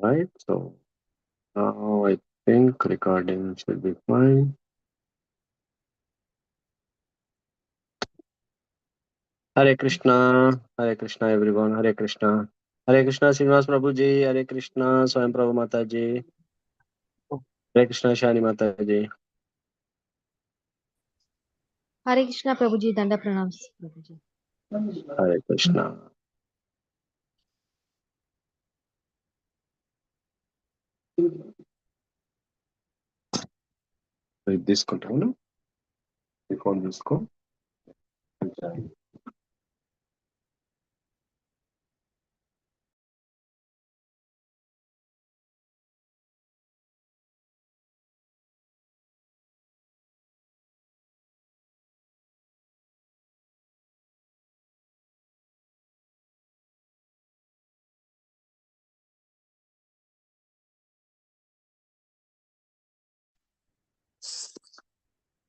Right, so now I think recording should be fine. Hare Krishna everyone, Hare Krishna Srinivas Prabhu ji, Hare Krishna Swayam Prabhu Mata ji, Hare Krishna Shani Mata ji. Hare Krishna Prabhuji, Danda Pranams Prabhuji. Hare Krishna. తీసుకుంటాను ఈ phone తీసుకో.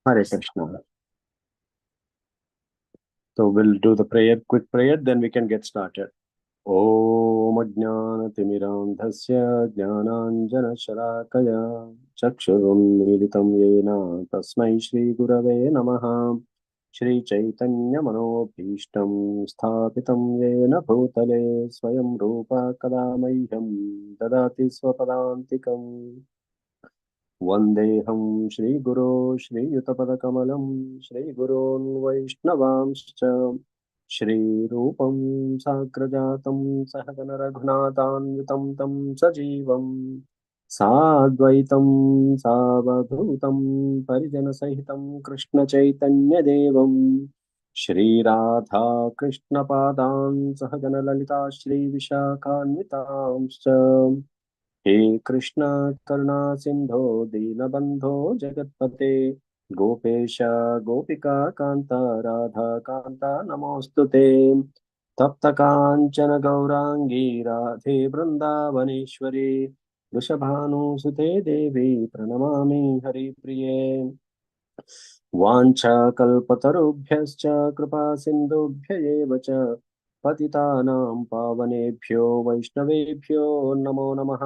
Hare Krishna. So we'll do the prayer, quick prayer, then we can get started. ॐ अज्ञानतिमिरान्धस्य ज्ञानाञ्जनशलाकया चक्षुरुन्मीलितं येन तस्मै श्रीगुरवे नमः। श्रीचैतन्यमनोभीष्टं स्थापितं येन भूतले स्वयं रूपा कदा मह्यं ददाति स्वपदान्तिकम्। वन्देऽहं श्रीगुरो श्रीयुतपदकमलं श्रीगुरोन् वैष्णवांश्च श्रीरूपं साग्रजातं सहगण रघुनाथान्वितं तं सजीवं साद्वैतं सावधूतं परिजनसहितं कृष्णचैतन्यदेवं श्रीराधा कृष्णपादान् सहगण ललिता श्रीविशाखान्वितांश्च हे कृष्ण करुणा सिंधो दीनबंधो जगत्पते गोपेश गोपिका कांता राधा कांता नमोस्तुते तप्त कांचन गौरांगी राधे वृंदावनेश्वरी वृषभानुसुते देवी प्रणमामि हरिप्रिये वाञ्छाकल्पतरुभ्यश्च कृपा सिन्धुभ्य एव च पतितानां पावनेभ्यो वैष्णवेभ्यो नमो नमः।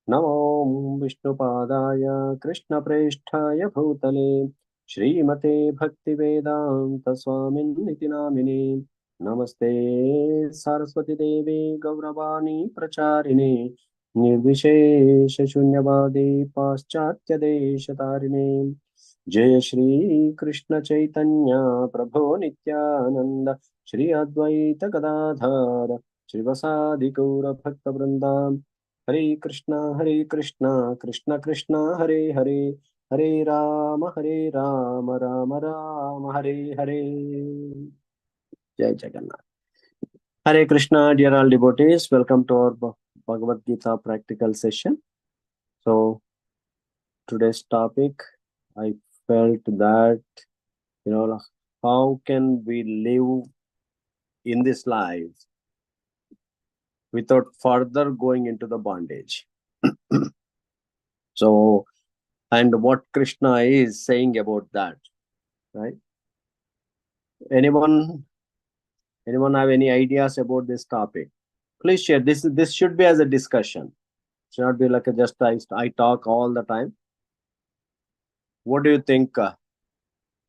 नमो विष्णुपादाय कृष्णप्रेष्ठाय भूतले श्रीमते भक्तिवेदान्त स्वामिन्निति नामिने नमस्ते सरस्वती देवी गौरवाणी प्रचारिणे निर्विशेष शून्यवादी पाश्चात्य देशतारिणे जय श्री कृष्ण चैतन्य प्रभो नित्यानंद श्री अद्वैत गदाधर श्रीवासादि गौर भक्त वृंदा हरे कृष्णा कृष्ण कृष्ण हरे हरे हरे राम राम राम हरे हरे। जय Jagannath. Hare Krishna, dear all devotees, welcome to our Bhagavad Gita practical session. So today's topic, I felt that, how can we live in this life without further going into the bondage? So, and what Krishna is saying about that, right? Anyone have any ideas about this topic? Please share. This should be as a discussion. It should not be like just I talk all the time. What do you think?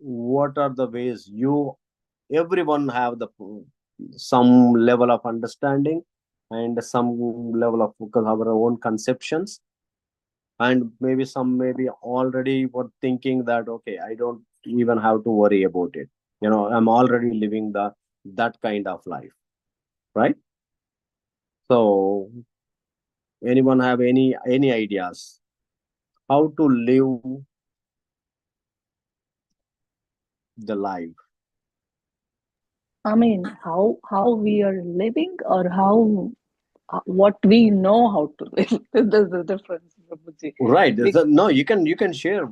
What are the ways everyone have some level of understanding and some level of our own conceptions, and maybe some maybe already were thinking that okay, I don't even have to worry about it, I'm already living that kind of life, right? So anyone have any ideas how to live the life? I mean, how we are living, or how what we know how to live. There's a difference, Prabhuji. Right. No, you can share.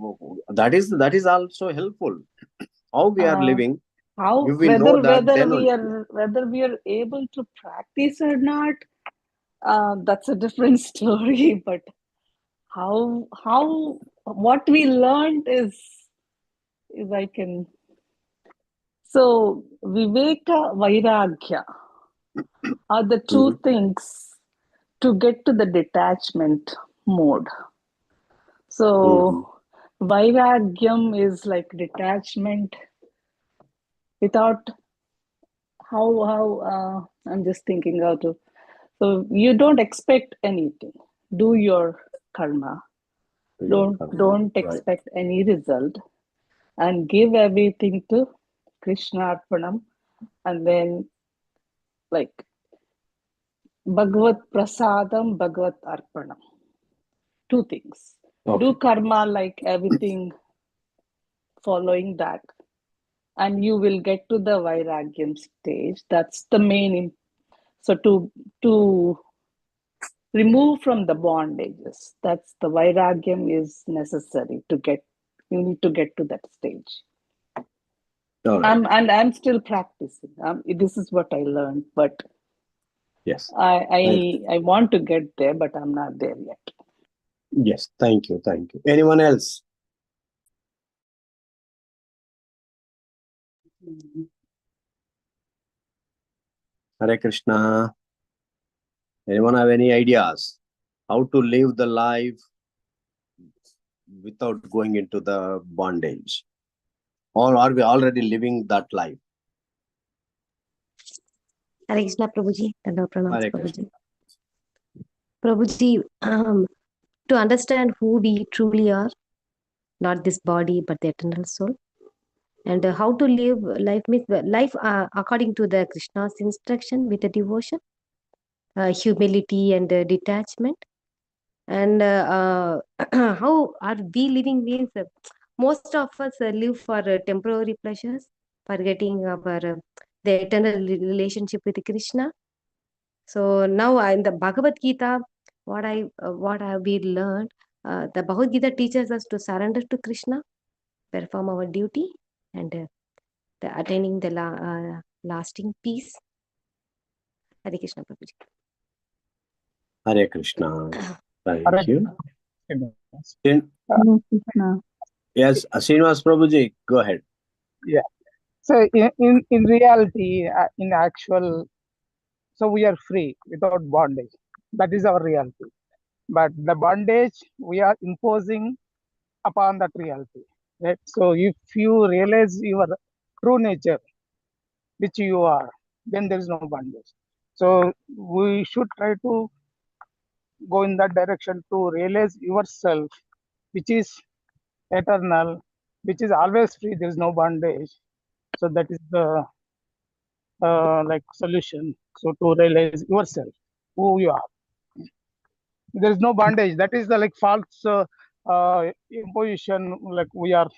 That is also helpful. How we are living. How If we know that, then whether we are able to practice or not, that's a different story. But how what we learned is I can. So Viveka, Vairagya are the two things to get to the detachment mode. So Vairagyam is like detachment without how I'm just thinking how to. So you don't expect anything. Do your karma. Don't Right. expect any result, and give everything to Krishna Arpanam, and then like Bhagavad Prasadam, Bhagavad Arpanam. Two things. Do Okay. karma like everything following that, and you will get to the Vairagyam stage. That's the main. So to remove from the bondages, that's the Vairagyam is necessary to get. You need to get to that stage. All right. I'm still practicing. This is what I learned, but Yes. I want to get there, but I'm not there yet. Yes. Thank you. Thank you. Anyone else? Hare Krishna. Anyone have any ideas how to live the life without going into the bondage? Or are we already living that life? Hare Krishna Prabhuji, Danda Pranams Hare Prabhuji. Krishna. Prabhuji, to understand who we truly are, not this body but the eternal soul, and how to live life means life according to the Krishna's instruction with the devotion, humility and detachment, and how are we living means most of us live for temporary pleasures, forgetting our the eternal relationship with Krishna. So now in the Bhagavad Gita, what have we learned? The Bhagavad Gita teaches us to surrender to Krishna, perform our duty, and the attaining the lasting peace. Hare Krishna Prabhuji. Hare Krishna. Thank Hare you. Krishna. Yes, Srinivas Prabhuji, go ahead. Yeah. So in reality, in actual, so we are free without bondage. That is our reality. But the bondage we are imposing upon that reality. Right? So if you realize your true nature, which you are, then there is no bondage. So we should try to go in that direction to realize yourself, which is eternal, which is always free. There is no bondage. So that is the like solution. So to realize yourself, who you are. There is no bondage. That is the like false imposition. Like we are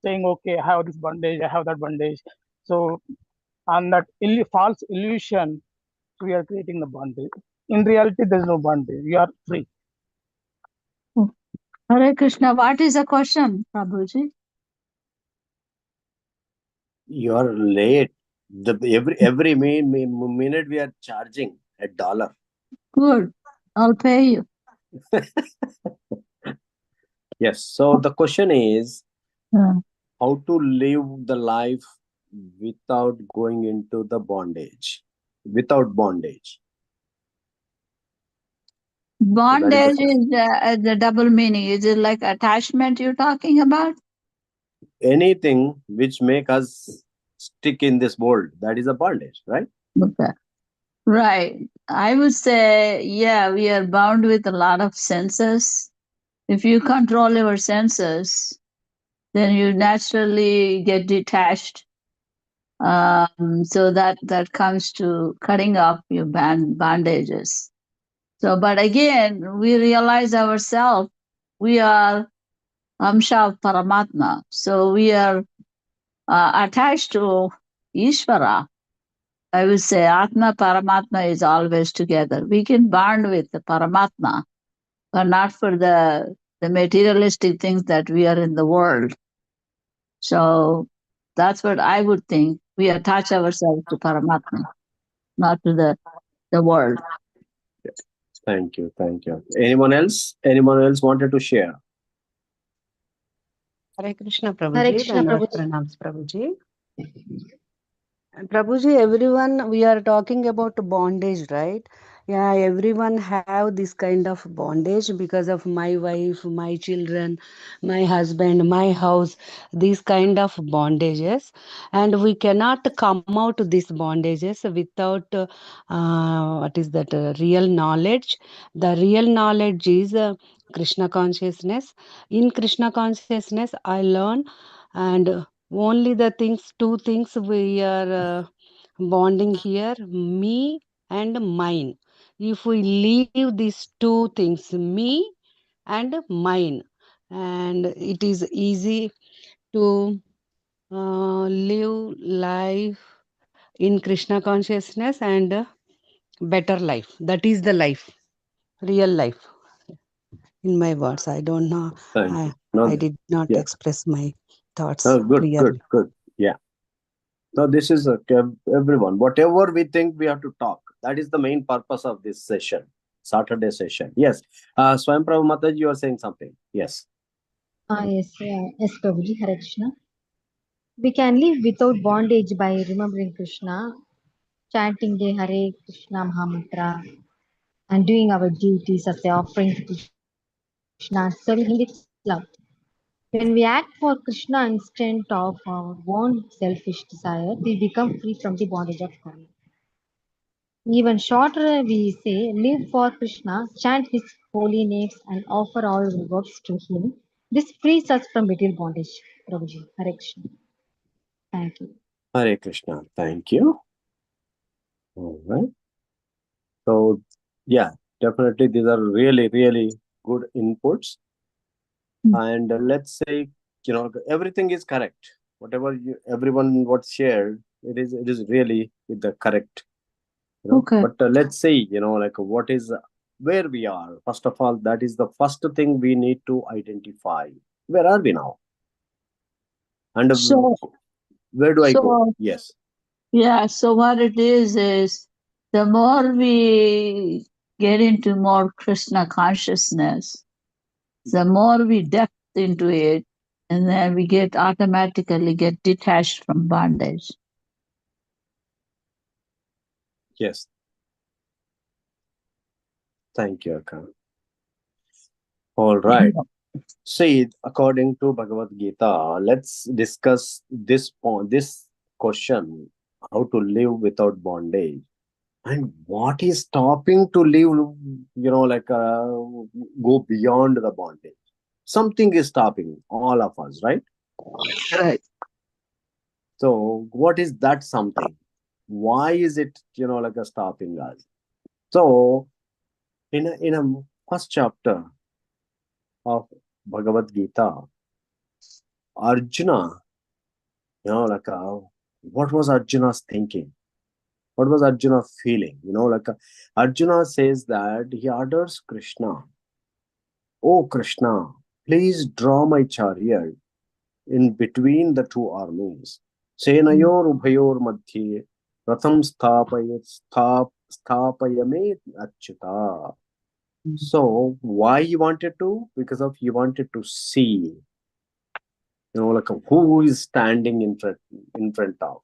saying, okay, I have this bondage, I have that bondage. So on that false illusion, we are creating the bondage. In reality, there is no bondage. We are free. Hare Krishna, what is the question, Prabhuji? You are late. Every minute we are charging $1. Good, I'll pay you. Yes. So the question is Yeah. how to live the life without going into the bondage. Without bondage. Bondage is the double meaning. Is it like attachment you're talking about? Anything which make us stick in this world, that is a bondage, right? Okay. Right. I would say, yeah, we are bound with a lot of senses. If you control your senses, then you naturally get detached. So that comes to cutting off your bondages. So, but again, we realize ourselves, we are Amsha of Paramatma. So we are attached to Ishvara. I would say Atma Paramatma is always together. We can bond with the Paramatma, but not for the materialistic things that we are in the world. So that's what I would think. We attach ourselves to Paramatma, not to the world. Thank you. Thank you. Anyone else? Anyone else wanted to share? Hare Krishna Prabhuji. Hare Krishna Dandavat Prabhuji. Pranams Prabhuji. Prabhuji, everyone, we are talking about bondage, right? Yeah, everyone have this kind of bondage because of my wife, my children, my husband, my house, these kind of bondages, and we cannot come out these bondages without what is that real knowledge. The real knowledge is Krishna consciousness. In Krishna consciousness, I learn, and only the things, two things we are bonding here, me and mine. If we leave these two things, me and mine, and it is easy to live life in Krishna consciousness and better life. That is the life, real life. In my words, I don't know. Thank I, you. No, I did not yeah. express my thoughts Oh, good, clearly. good. Yeah. Now, this is everyone. Whatever we think, we have to talk. That is the main purpose of this session, Saturday session. Yes. Swayam Prabhu Mataji, you are saying something. Yes. Yes, Prabhuji, Hare Krishna. We can live without bondage by remembering Krishna, chanting the Hare Krishna Mahamantra, and doing our duties as an offering to Krishna, serving Him with love. When we act for Krishna instead of our own selfish desire, we become free from the bondage of karma. Even shorter, we say, live for Krishna, chant His holy names, and offer all rewards to Him. This frees us from material bondage. Prabhuji, Hare Krishna. Thank you. Hare Krishna. Thank you. All right. So, yeah, definitely these are really, really good inputs. And let's say, everything is correct. Whatever everyone what's shared, it is really the correct. Okay. But let's say, like what is where we are. First of all, that is the first thing we need to identify. Where are we now? And So, where do I go? so Yes. yeah, so what it is the more we get into more Krishna consciousness, the more we depth into it, and then we automatically get detached from bondage. Yes. Thank you, Akka. All right. See, according to Bhagavad Gita, let's discuss this point, this question: how to live without bondage, and what is stopping to live. Go beyond the bondage. Something is stopping all of us, right? Right. So, what is that something? Why is it, stopping us? So, in a first chapter of Bhagavad Gita, Arjuna, what was Arjuna's thinking? What was Arjuna feeling? Arjuna says that he orders Krishna, "Oh Krishna, please draw my chariot in between the two armies. Senayor ubhayor madhye ratham sthapayame achyuta." So why he wanted to? Because of he wanted to see, who is standing in front of.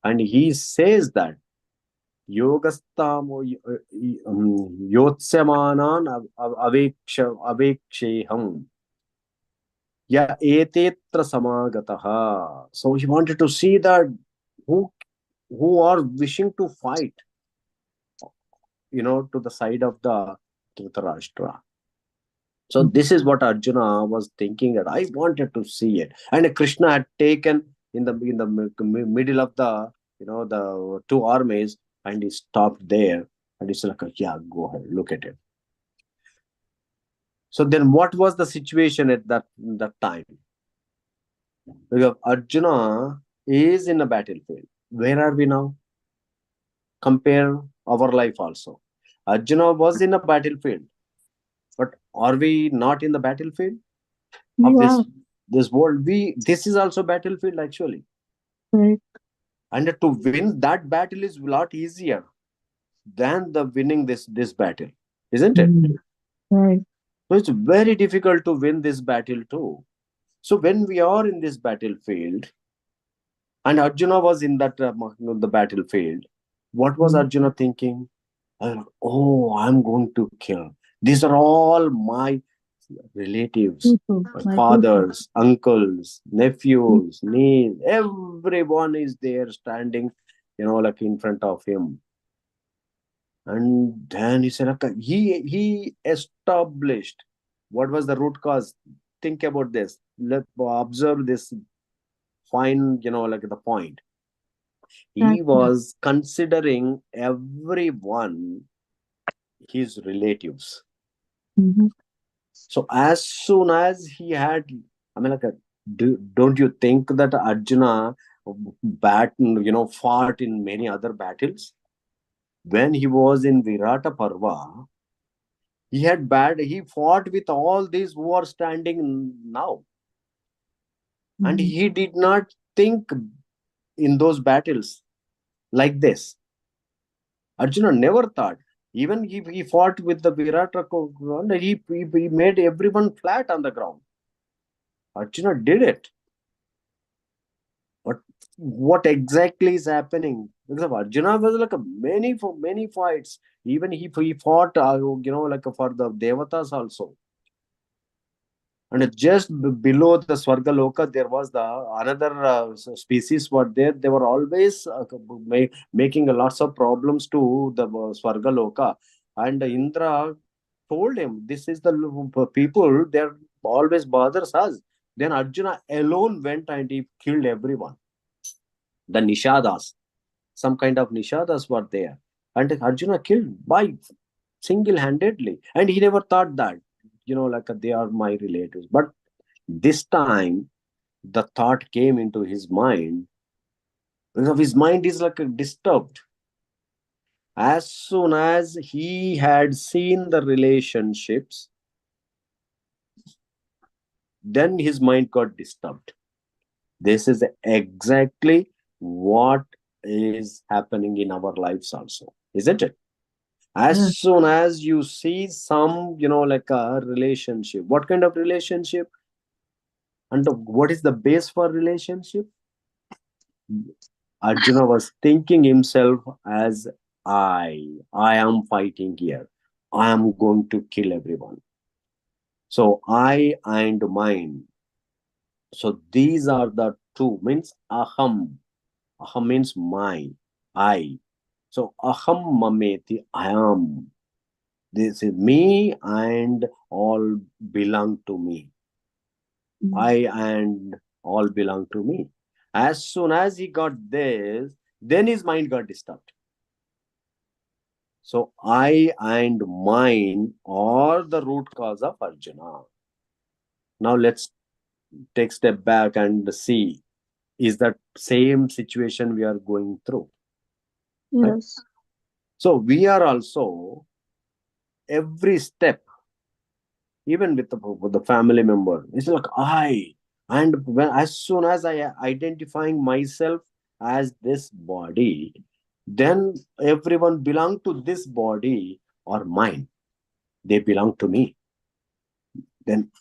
And he says that yogastamo yotsamanan aveksheham ya etetra samagataha. So he wanted to see that who are wishing to fight, to the side of the Dhritarashtra. So this is what Arjuna was thinking, that I wanted to see it. And Krishna had taken in the middle of the two armies, and he stopped there, and he's like, yeah, go ahead, look at it. So then what was the situation at that time? Because Arjuna is in a battlefield. Where are we now? Compare our life also. Arjuna was in a battlefield, but are we not in the battlefield of this world? This is also battlefield actually. Right. And to win that battle is a lot easier than the winning this battle, isn't it? Right. So it's very difficult to win this battle too. So when we are in this battlefield, and Arjuna was in that the battlefield, what was Arjuna thinking? Oh, I'm going to kill. These are all my relatives, People, my my people. fathers, uncles, nephews, niece, everyone is there standing, like in front of him. And then he said, okay, he established what was the root cause. Think about this. Let observe this fine, like the point. He was considering everyone his relatives. Mhm. So as soon as he had, I mean, like, don't you think that Arjuna fought in many other battles? When he was in Virata Parva, he fought with all these who are standing now. And Mhm. he did not think in those battles like this. Arjuna never thought. Even he fought with the Virata, he made everyone flat on the ground. Arjuna did it. But what exactly is happening? Because Arjuna was like many fights. Even he fought, like for the Devatas also. And just below the Swarga Loka, there was the another species were there. They were always making lots of problems to the Swarga Loka. And Indra told him, "This is the people. They're always bothers us." Then Arjuna alone went and he killed everyone. The Nishadas, some kind of Nishadas were there, and Arjuna killed by single-handedly. And he never thought that, like they are my relatives. But this time, the thought came into his mind because his mind is like disturbed. As soon as he had seen the relationships, then his mind got disturbed. This is exactly what is happening in our lives also, isn't it? As Yes. soon as you see some, like a relationship, what kind of relationship and what is the base for relationship? Arjuna was thinking himself as I am fighting here. I am going to kill everyone. So I and mine. So these are the two, means aham. Aham means my, I. So aham mameti, I am. This is me and all belong to me. I and all belong to me. As soon as he got this, then his mind got disturbed. So I and mine are the root cause of Arjuna. Now let's take step back and see, is that same situation we are going through? Right? Yes. So we are also every step, even with the family member, it's like I. And as soon as I identifying myself as this body, then everyone belong to this body or mine. They belong to me. Then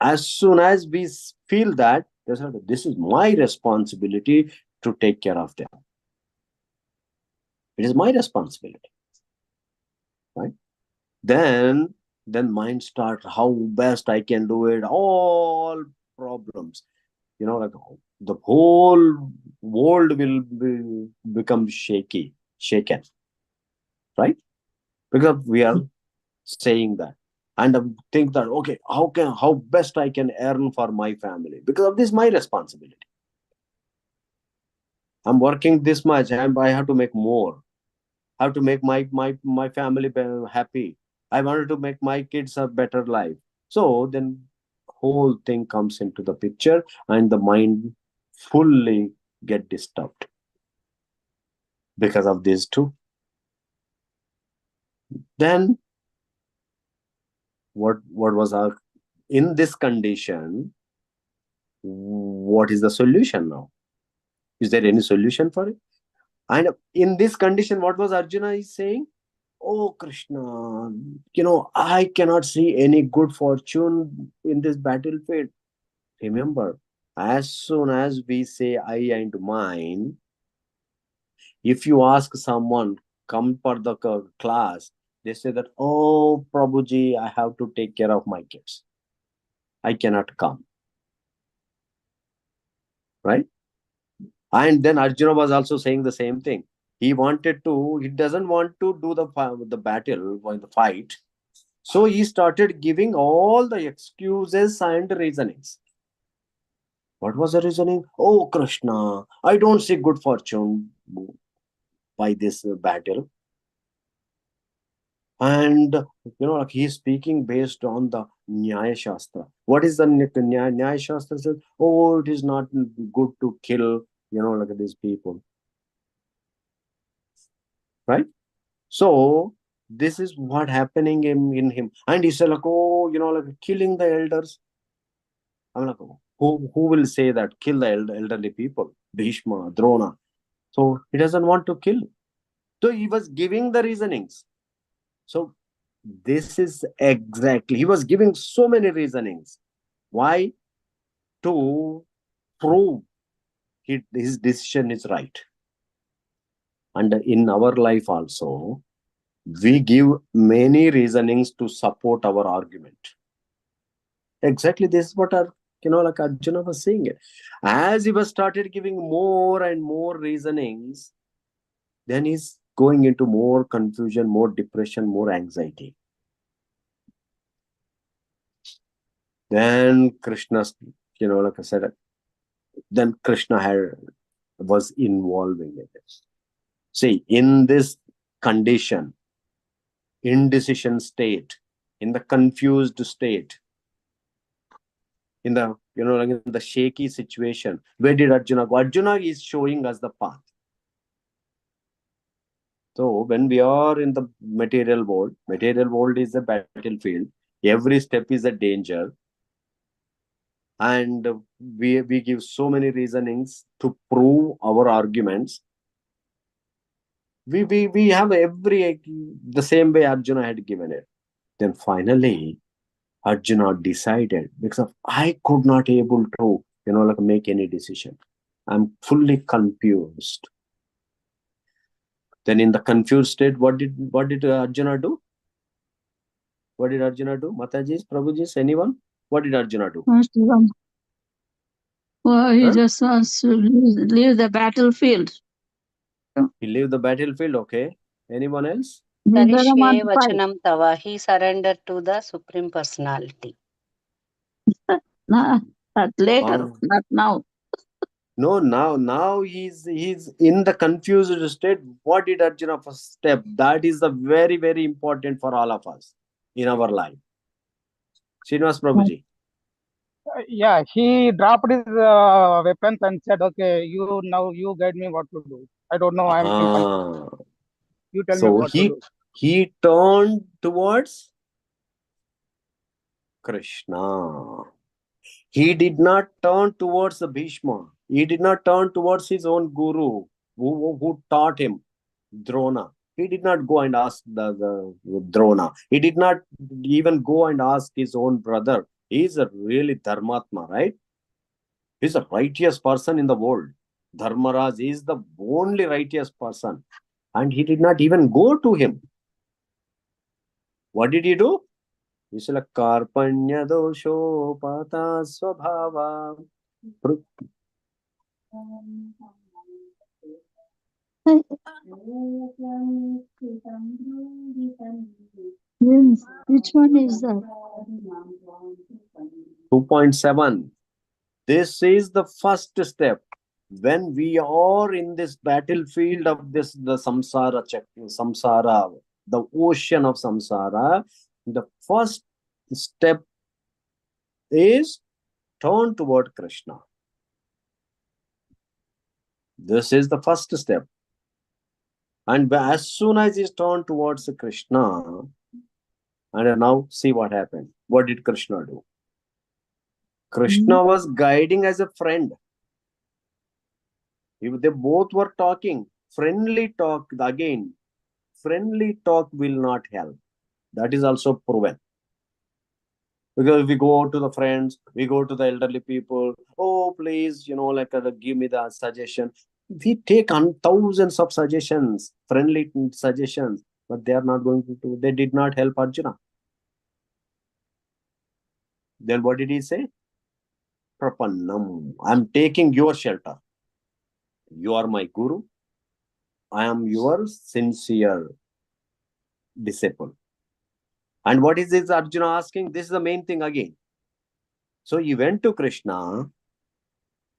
as soon as we feel that this is my responsibility to take care of them, it is my responsibility, right? Then mind start how best I can do it, all problems, like the whole world will become shaken, right? Because we are saying that, and think that, okay, how best I can earn for my family, because of this my responsibility. I'm working this much, and I have to make more. I have to make my family happy. I wanted to make my kids a better life. So then whole thing comes into the picture, and the mind fully get disturbed because of these two. Then what was our, in this condition, what is the solution now? Is there any solution for it? And in this condition, what was Arjuna is saying? Oh Krishna, I cannot see any good fortune in this battlefield. Remember, as soon as we say I and mine, if you ask someone, come for the class, they say that, oh, Prabhuji, I have to take care of my kids. I cannot come. Right? And then Arjuna was also saying the same thing. He doesn't want to do the battle or the fight. So he started giving all the excuses and reasonings. What was the reasoning? Oh, Krishna, I don't see good fortune by this battle. And, like he's speaking based on the Nyaya Shastra. What is the Nyaya Shastra? Says, oh, it is not good to kill, like these people. Right? So, this is what happening in him. And he said, like, oh, like killing the elders. I'm like, who will say that? Kill the elderly people? Bhishma, Drona. So, he doesn't want to kill. So, he was giving the reasonings. So, this is exactly, he was giving so many reasonings. Why? To prove his decision is right. And in our life also, we give many reasonings to support our argument. Exactly, this is what like Arjuna was saying. As he was started giving more and more reasonings, then he's going into more confusion, more depression, more anxiety. Then Krishna, like I said, then Krishna was involving in it. See, in this condition, indecision state, in the confused state, in the like in the shaky situation, where did Arjuna go? Arjuna is showing us the path. So when we are in the material world is a battlefield. Every step is a danger, and we give so many reasonings to prove our arguments. We have the same way Arjuna had given it. Then finally Arjuna decided, because I could not able to like make any decision. I'm fully confused. Then in the confused state, what did Arjuna do? What did Arjuna do? Mataji's, Prabhuji's, anyone? What did Arjuna do? Well, he just wants to leave the battlefield. He left the battlefield, okay. Anyone else? He doesn't want Karishye to fight. Vachanam Tava. He surrendered to the Supreme Personality. Nah, that later, not now. No, now he's in the confused state. What did Arjuna first step? That is the very, very important for all of us in our life. Srinivas Prabhuji. Yeah, he dropped his weapons and said, okay, you guide me what to do. I don't know, I'm confused. You tell me what to do. He turned towards Krishna. He did not turn towards the Bhishma. He did not turn towards his own guru who taught him, Drona. He did not go and ask the Drona. He did not even go and ask his own brother. He is a really Dharmatma, right? He's a righteous person in the world. Dharmaraj is the only righteous person. And he did not even go to him. What did he do? He said, Karpanya dosho pata swabhava. Yes. Which one is that? 2.7. This is the first step. When we are in this battlefield of the samsara, the ocean of samsara, the first step is turn toward Krishna. This is the first step. And as soon as he turned towards Krishna, and now see what happened. What did Krishna do? Krishna was guiding as a friend. They both were talking. Friendly talk, again, friendly talk will not help. That is also proven. Because we go to the friends, we go to the elderly people. Oh, please, like give me the suggestion. We take on thousands of suggestions, friendly suggestions, but they are not going to do. They did not help Arjuna. Then what did he say? Prapannam. I am taking your shelter. You are my guru. I am your sincere disciple. And what is this Arjuna asking? This is the main thing again. So he went to Krishna,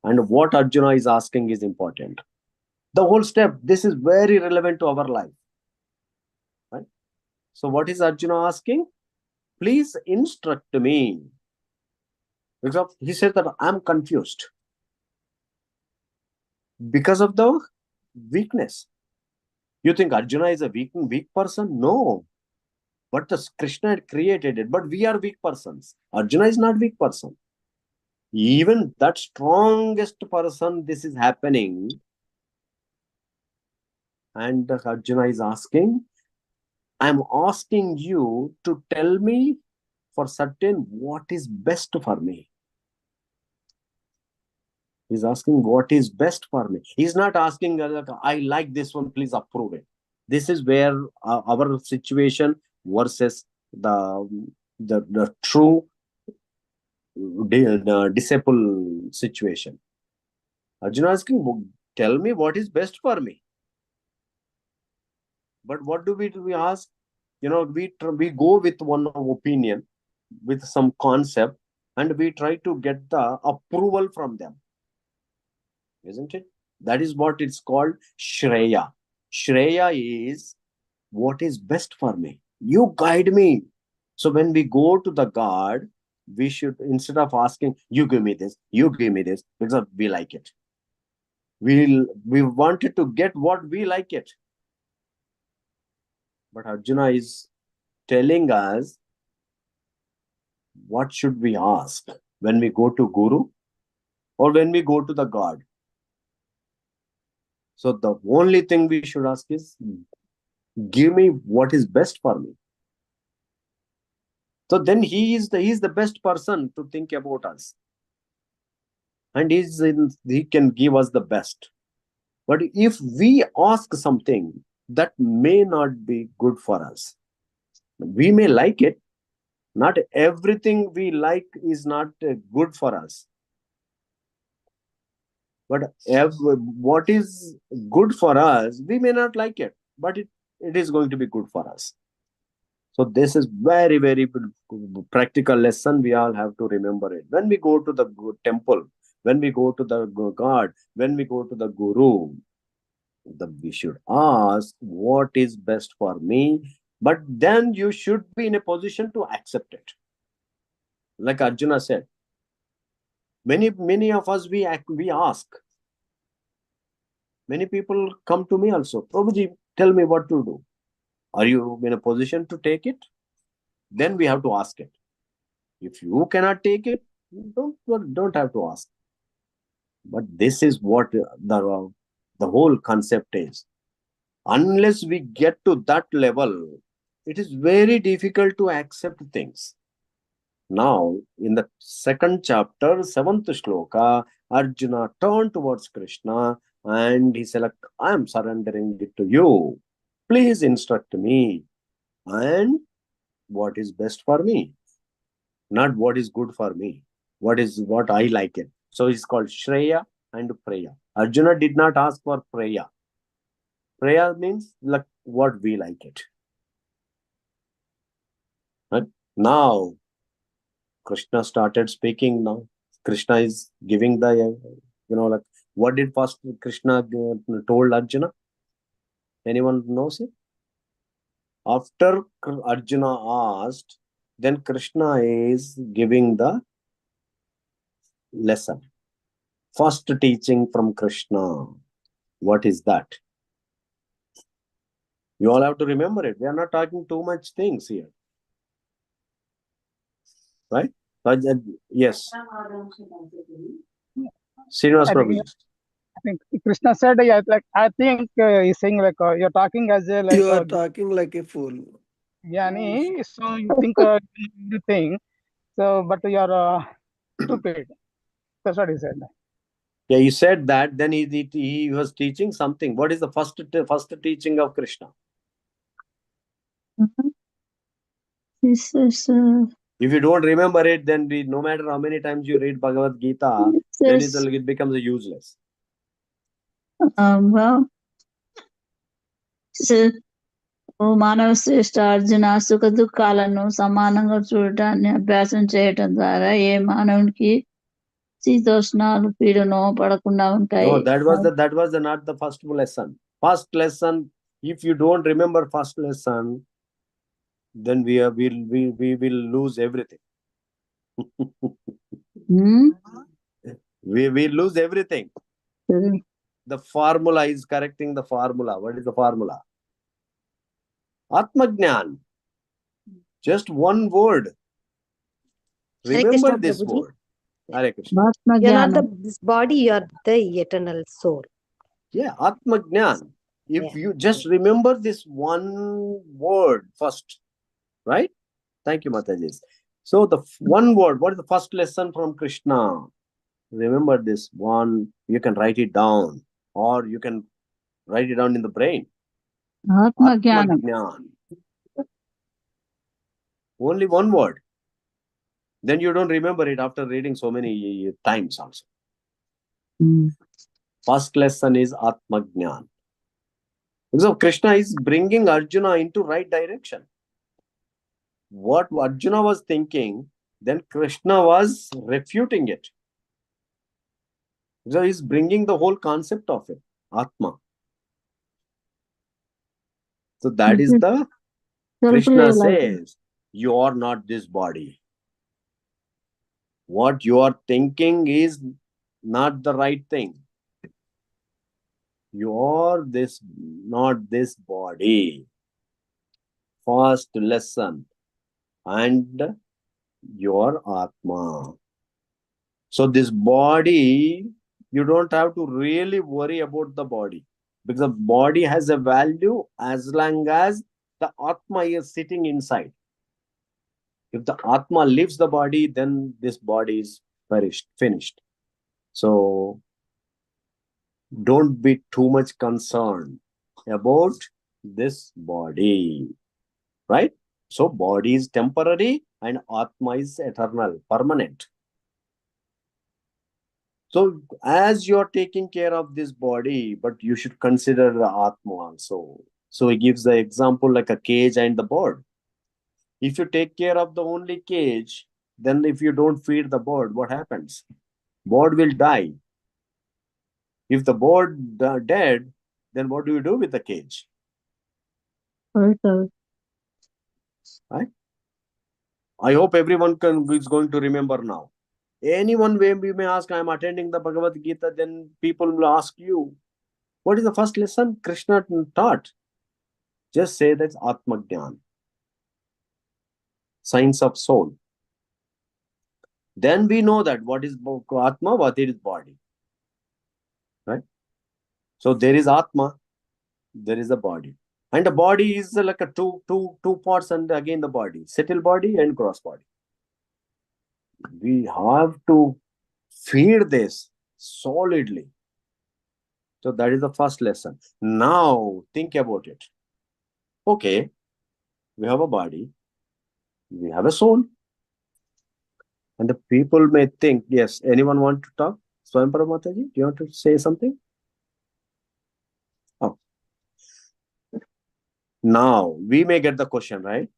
and what Arjuna is asking is important. The whole step, this is very relevant to our life. Right? So what is Arjuna asking? Please instruct me. Because he said that I'm confused. Because of the weakness. You think Arjuna is a weak person? No. But the Krishna had created it. But we are weak persons. Arjuna is not weak person. Even that strongest person, this is happening. And Arjuna is asking, I'm asking you to tell me for certain what is best for me. He's asking what is best for me. He's not asking, I like this one, please approve it. This is where our situation versus the true disciple situation. Arjuna asking, tell me what is best for me. But what do? We ask? We go with one opinion, with some concept, and we try to get the approval from them. Isn't it? That is what it's called Shreya. Shreya is what is best for me. You guide me. So when we go to the God, we should, instead of asking, you give me this, because we like it. We wanted to get what we like it. But Arjuna is telling us what should we ask when we go to Guru or when we go to the God. So the only thing we should ask is, give me what is best for me. So then he is the best person to think about us. And he can give us the best. But if we ask something that may not be good for us, we may like it. Not everything we like is not good for us. But what is good for us, we may not like it, but it is going to be good for us. So this is very, very practical lesson. We all have to remember it. When we go to the temple, when we go to the God, when we go to the Guru, we should ask what is best for me. But then you should be in a position to accept it. Like Arjuna said, many of us, we ask. Many people come to me also, Prabhuji, tell me what to do. Are you in a position to take it? Then we have to ask it. If you cannot take it, don't have to ask. But this is what the whole concept is. Unless we get to that level, it is very difficult to accept things. Now, in the second chapter, 7th shloka, Arjuna turned towards Krishna and he said, I am surrendering it to you. Please instruct me. And what is best for me? Not what is good for me. What I like it. So it's called Shreya and Preya. Arjuna did not ask for Preya. Preya means like what we like it. Right? Now, Krishna started speaking now. Krishna is giving the, like what did first Krishna told Arjuna? Anyone knows it? After Arjuna asked, then Krishna is giving the lesson. First teaching from Krishna. What is that? You all have to remember it. We are not talking too much things here. Right? Yes. Srinivas Prabhu. I think Krishna said, I think he's saying you're talking as a you are talking like a fool. Yani, so you think everything, so but you are stupid. That's what he said. Yeah, you said that. Then he was teaching something. What is the first teaching of Krishna? This is, If you don't remember it, then no matter how many times you read Bhagavad Gita, then it becomes useless. Well, ఓ మానవ శ్రేష్ఠ అర్జున సుఖ దుఃఖాలను సమానంగా చూడటాన్ని అభ్యాసం చేయటం ద్వారా ఏ మానవునికి శీతోష్ణాలు పీడనో పడకుండా ఉంటాయి. No, that was not the first lesson. First lesson, if you don't remember first lesson, then we will lose everything. We lose everything. The formula is correcting the formula. What is the formula? Atma Jnana. Just one word. Remember Krishna, this Prabhuji. word. Hare Krishna. You are not this body, you are the eternal soul. Yeah, Atma Jnana. If you just remember this one word first, right? Thank you, Mataji. So the one word, what is the first lesson from Krishna? Remember this one. You can write it down, or you can write it down in the brain. Atma Jnana. Only one word. Then you don't remember it after reading so many times also. First lesson is Atma Jnana. So Krishna is bringing Arjuna into right direction. What Arjuna was thinking, then Krishna was refuting it. So he's bringing the whole concept of it, Atma. So that is the Krishna says, you are not this body. What you are thinking is not the right thing. You are not this body. First lesson. And your Atma. So this body, you don't have to really worry about the body. Because the body has a value as long as the Atma is sitting inside. If the Atma leaves the body, then this body is finished. So don't be too much concerned about this body. Right? So body is temporary and Atma is eternal, permanent. So as you're taking care of this body, but you should consider the Atma also. So he gives the example like a cage and the bird. If you take care of the only cage, then if you don't feed the bird, what happens? Bird will die. If the bird dead, then what do you do with the cage? Right? I hope everyone is going to remember now. Anyone we may ask, I am attending the Bhagavad Gita, then people will ask you, what is the first lesson Krishna taught? Just say that's Atma Jnana. Science of soul. Then we know that what is Atma, what is body. Right? So there is Atma, there is a body. And the body is like a two parts, and again the body. Subtle body and gross body. We have to feed this solidly. So that is the first lesson. Now think about it. Okay, we have a body, we have a soul. And the people may think, yes, anyone want to talk? Swayambara Mataji, do you want to say something? Oh. Now we may get the question, right?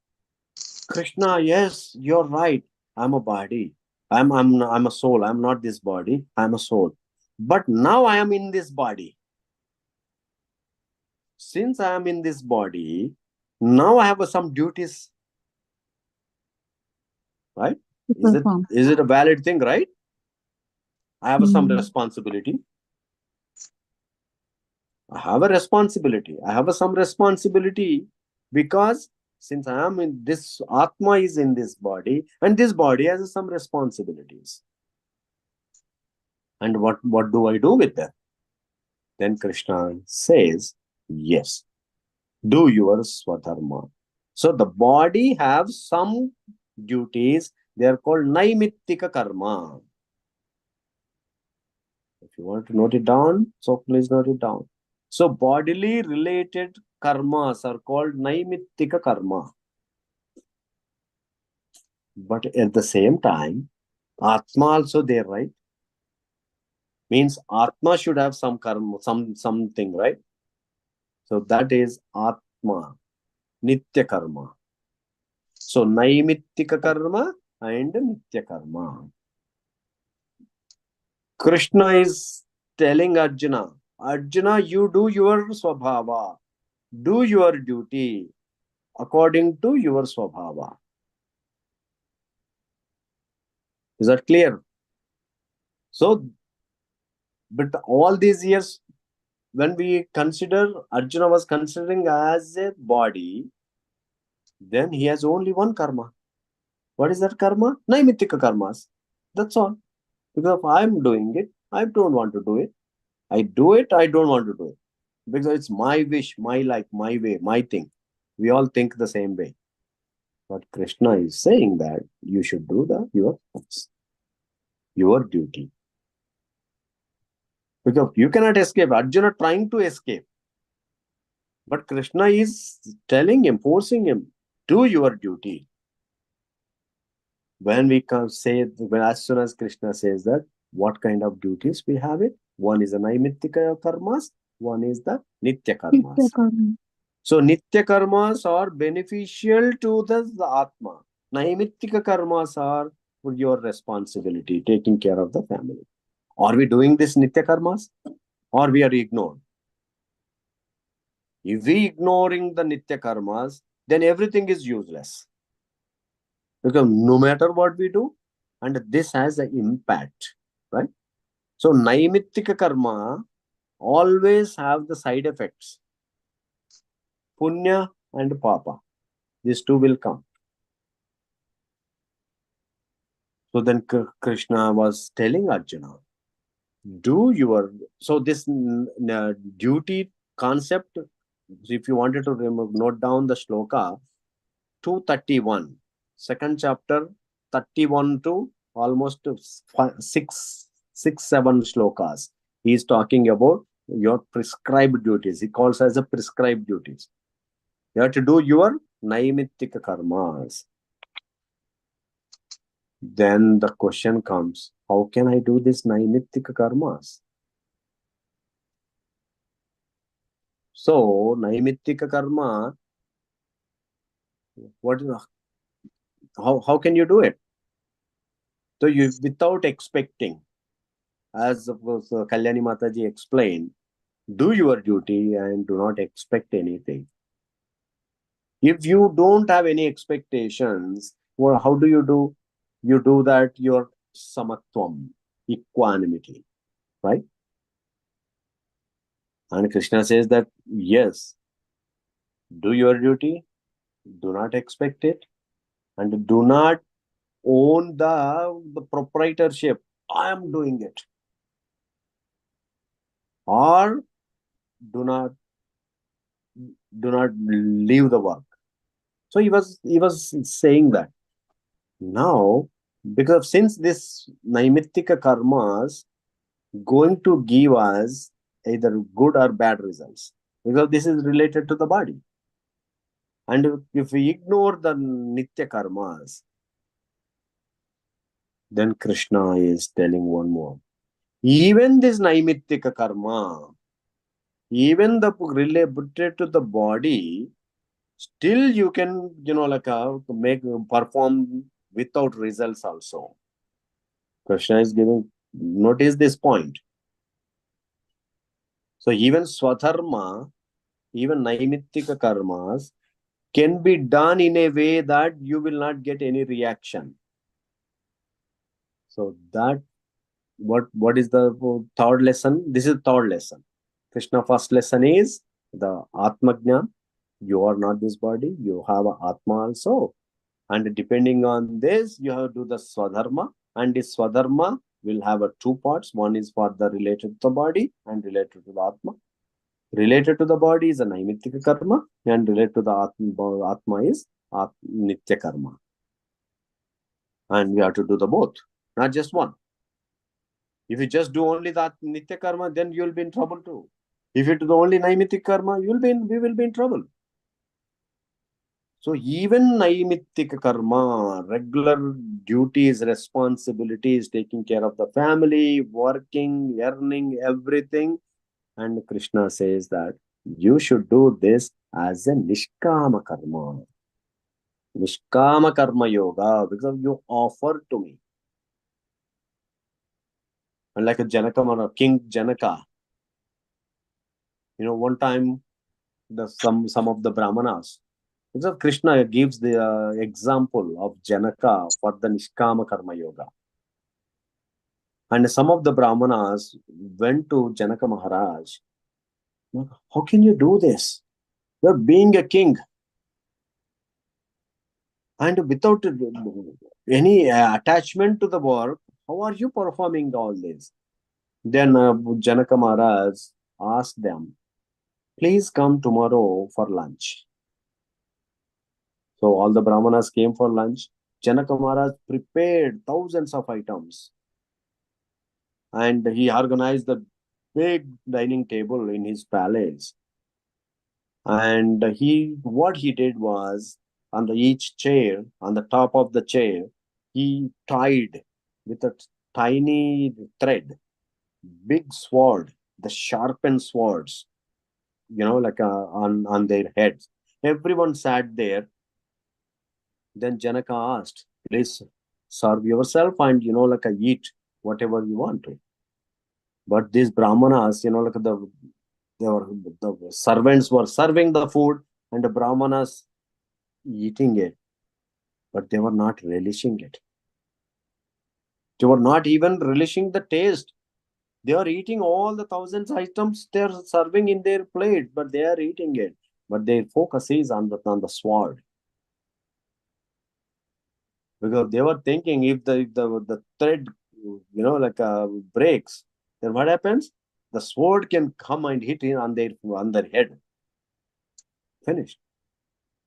Krishna, yes, you're right. I'm a body. I'm a soul. I'm not this body. I'm a soul. But now I am in this body. Since I am in this body, now I have some duties. Right? Is it a valid thing, right? I have some responsibility. I have a responsibility. I have some responsibility because since I am in this, Atma is in this body, and this body has some responsibilities. And what do I do with them? Then Krishna says, yes, do your swadharma. So the body have some duties. They are called naimittika karma. If If you want to note it down, so please note it down. So bodily related karmas are called naimittika karma. But at the same time, Atma also there, right? Means Atma should have some karma, something, right? So that is Atma, Nitya karma. So naimittika karma and Nitya karma. Krishna is telling Arjuna, Arjuna, you do your swabhava, do your duty according to your swabhava. Is that clear? So, but all these years, when we consider, Arjuna was considering as a body, then he has only one karma. What is that karma? Naimittika karmas. That's all. Because if I'm doing it, I don't want to do it. I do it, I don't want to do it. Because it's my wish, my like, my way, my thing. We all think the same way. But Krishna is saying that you should do your duty. Because you cannot escape. Arjuna trying to escape. But Krishna is telling him, forcing him, do your duty. When we can say, as soon as Krishna says that, what kind of duties we have it? One is the naimittika karmas, one is the nitya karmas. So nitya karmas are beneficial to the Atma. Naimittika karmas are for your responsibility, taking care of the family. Are we doing this nitya karmas? Or we are ignored? If we ignoring the nitya karmas, then everything is useless. Because no matter what we do, and this has an impact, right? So naimittika karma always have the side effects. Punya and papa. These two will come. So then Krishna was telling Arjuna, do your... So this duty concept, if you wanted to note down the shloka, 231, second chapter, 31 to almost 7 shlokas. He is talking about your prescribed duties. He calls as a prescribed duties. You have to do your naimittika karmas. Then the question comes, how can I do this naimittika karmas? So, naimittika karma, how can you do it? So, you without expecting, as Kalyani Mataji explained, do your duty and do not expect anything. If you don't have any expectations, well, how do? You do that your samatvam, equanimity, right? And Krishna says that, yes, do your duty, do not expect it, and do not own the proprietorship. I am doing it. Or do not leave the work. So he was saying that. Now, because since this naimittika karmas going to give us either good or bad results, because this is related to the body. And if we ignore the nitya karmas, then Krishna is telling one more. Even this naimittika karma, even the related to the body, still you can, perform without results also. Krishna is giving, notice this point. So even swadharma, even naimittika karmas can be done in a way that you will not get any reaction. So that, what is the third lesson? This is the third lesson. Krishna first lesson is the Atma Jnana. You are not this body, you have an Atma also. And depending on this, you have to do the Swadharma. And this Swadharma will have two parts. One is for the related to the body and related to the Atma. Related to the body is a naimittika karma, and related to the Atma is nitya karma. And we have to do the both, not just one. If you just do only that Nitya Karma, then you'll be in trouble too. If you do only Naimittik Karma, we will be in trouble. So even Naimittik Karma, regular duties, responsibilities, taking care of the family, working, earning, everything. And Krishna says that you should do this as a Nishkama Karma. Nishkama Karma Yoga, because you offer to me. And like a Janaka, King Janaka, one time some of the Brahmanas, because Krishna gives the example of Janaka for the Nishkama Karma Yoga. And some of the Brahmanas went to Janaka Maharaj. How can you do this? You're being a king. And without any attachment to the work, how are you performing all this? Then Janaka Maharaj asked them, please come tomorrow for lunch. So all the Brahmanas came for lunch. Janaka Maharaj prepared thousands of items. And he organized the big dining table in his palace. And what he did was, on each chair, on the top of the chair, he tied with a tiny thread, big sword, the sharpened swords, like on their heads. Everyone sat there. Then Janaka asked, please serve yourself and, eat whatever you want to. But these Brahmanas, the servants were serving the food and the Brahmanas eating it, but they were not relishing it. They were not even relishing the taste. They are eating all the thousands items they are serving in their plate, but they are eating it. But their focus is on the sword. Because they were thinking if the thread, breaks, then what happens? The sword can come and hit on their head. Finished.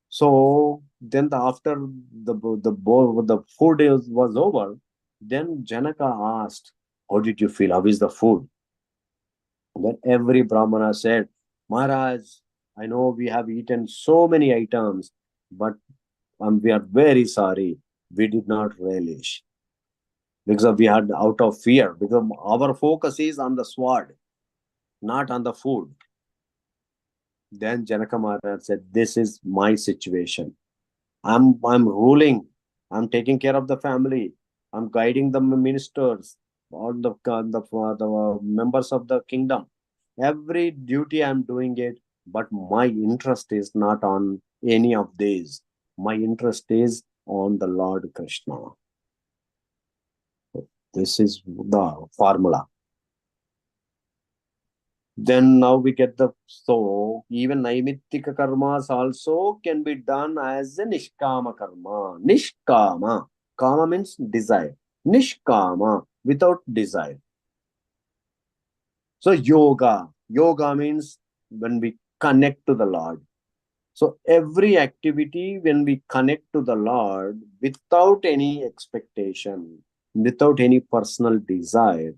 So then after the food was over, then Janaka asked, how did you feel? How is the food? And then every Brahmana said, Maharaj, I know we have eaten so many items, but we are very sorry. We did not relish. Because we had out of fear. Because our focus is on the sword, not on the food. Then Janaka Maharaj said, this is my situation. I'm ruling. I'm taking care of the family. I'm guiding the ministers, all the members of the kingdom. Every duty I'm doing it, but my interest is not on any of these. My interest is on the Lord Krishna. This is the formula. Then now we get so even Naimittika karmas also can be done as a Nishkama karma. Nishkama. Kama means desire. Nishkama, without desire. So yoga. Yoga means when we connect to the Lord. So every activity when we connect to the Lord without any expectation, without any personal desire.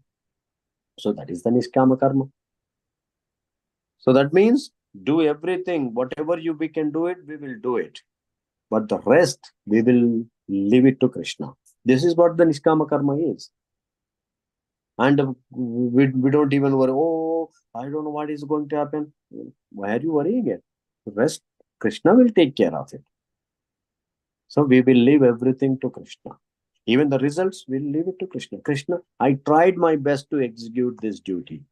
So that is the Nishkama karma. So that means do everything, whatever we can do it, we will do it. But the rest, we will leave it to Krishna. This is what the Nishkama karma is. And we don't even worry, oh, I don't know what is going to happen. Why are you worrying it? The rest, Krishna will take care of it. So we will leave everything to Krishna. Even the results, we'll leave it to Krishna. Krishna, I tried my best to execute this duty.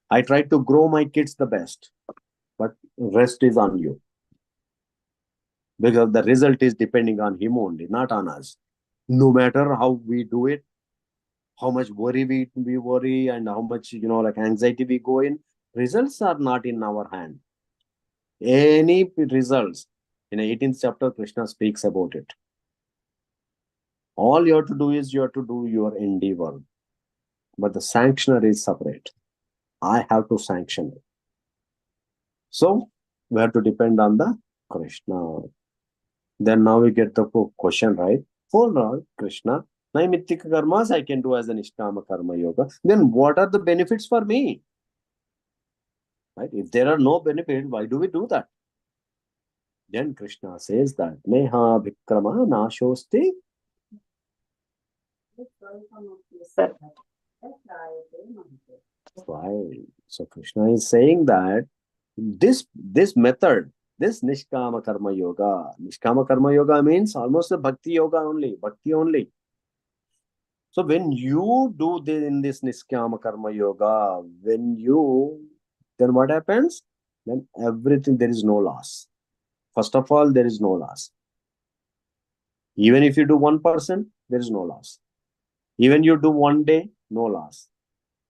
I tried to grow my kids the best, but rest is on you. Because the result is depending on him only, not on us. No matter how we do it, how much worry we worry and how much, anxiety we go in, results are not in our hand. Any results, in the 18th chapter, Krishna speaks about it. All you have to do is you have to do your endeavor. But the sanctioner is separate. I have to sanction it. So we have to depend on the Krishna. Then now we get the question, right? Oh Lord Krishna, Naimittika karmas I can do as a Nishkama Karma Yoga. Then what are the benefits for me? Right? If there are no benefits, why do we do that? Then Krishna says that Neha Vikrama Nashosti. Right. So Krishna is saying that this method, this Nishkama Karma Yoga means almost a Bhakti Yoga only, Bhakti only. So when you do this in this Nishkama Karma Yoga, then what happens? Then everything, there is no loss. First of all, there is no loss. Even if you do 1%, there is no loss. Even you do 1 day, no loss.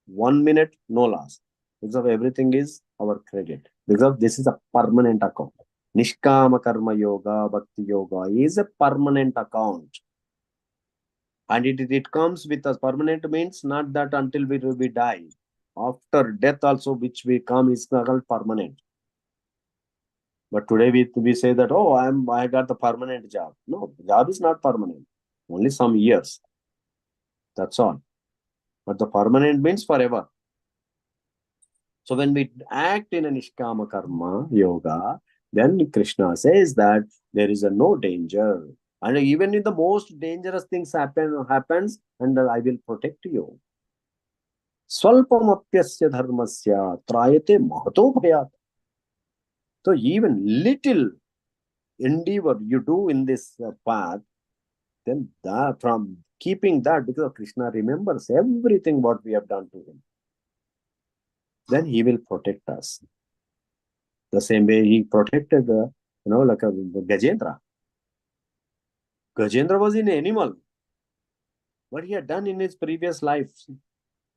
1 minute, no loss. Because everything is our credit. Because this is a permanent account. Nishkama Karma Yoga, Bhakti Yoga is a permanent account. And it comes with us. Permanent means not that until we die. After death also, which we come, is called permanent. But today we say that, oh, I got the permanent job. No, the job is not permanent. Only some years. That's all. But the permanent means forever. So when we act in a Nishkama Karma Yoga, then Krishna says that there is no danger. And even in the most dangerous things happens, and I will protect you. Swalpamapyasya dharmasya trayate mahato bhayat. So even little endeavor you do in this path, then from keeping that, because Krishna remembers everything what we have done to him, then he will protect us. The same way he protected like a Gajendra. Gajendra was an animal. What he had done in his previous life,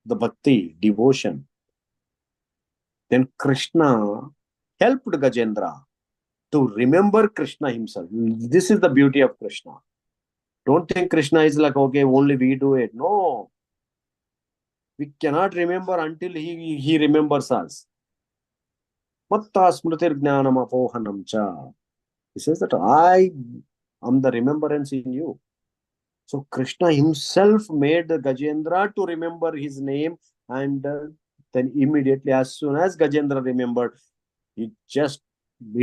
the bhakti, devotion. Then Krishna helped Gajendra to remember Krishna himself. This is the beauty of Krishna. Don't think Krishna is like, okay, only we do it. No. We cannot remember until he remembers us. Matta smritir jnanam apohanam cha. He says that I am the remembrance in you. So Krishna himself made Gajendra to remember his name, and then immediately, as soon as Gajendra remembered, he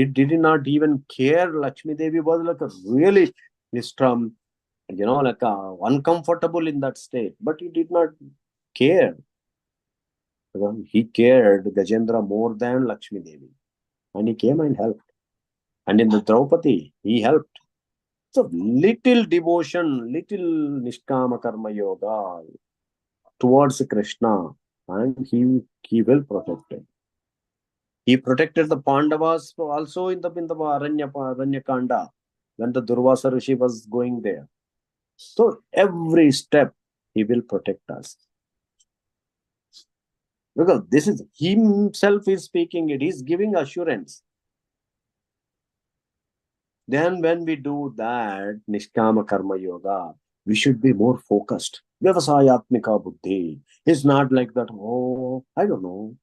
did not even care. Lakshmi Devi was like a really uncomfortable in that state, but he did not care. He cared Gajendra more than Lakshmi Devi, and he came and helped. And in the Draupadi, he helped. So little devotion, little Nishkama Karma Yoga towards Krishna, and he will protect it. He protected the Pandavas also in the Aranya Kanda, when the Durvasa Rishi was going there. So every step he will protect us. Because this is himself is speaking it, he's giving assurance. Then when we do that Nishkama Karma Yoga, we should be more focused. Vyavasayatmika buddhi. It's not like that, oh, I don't know.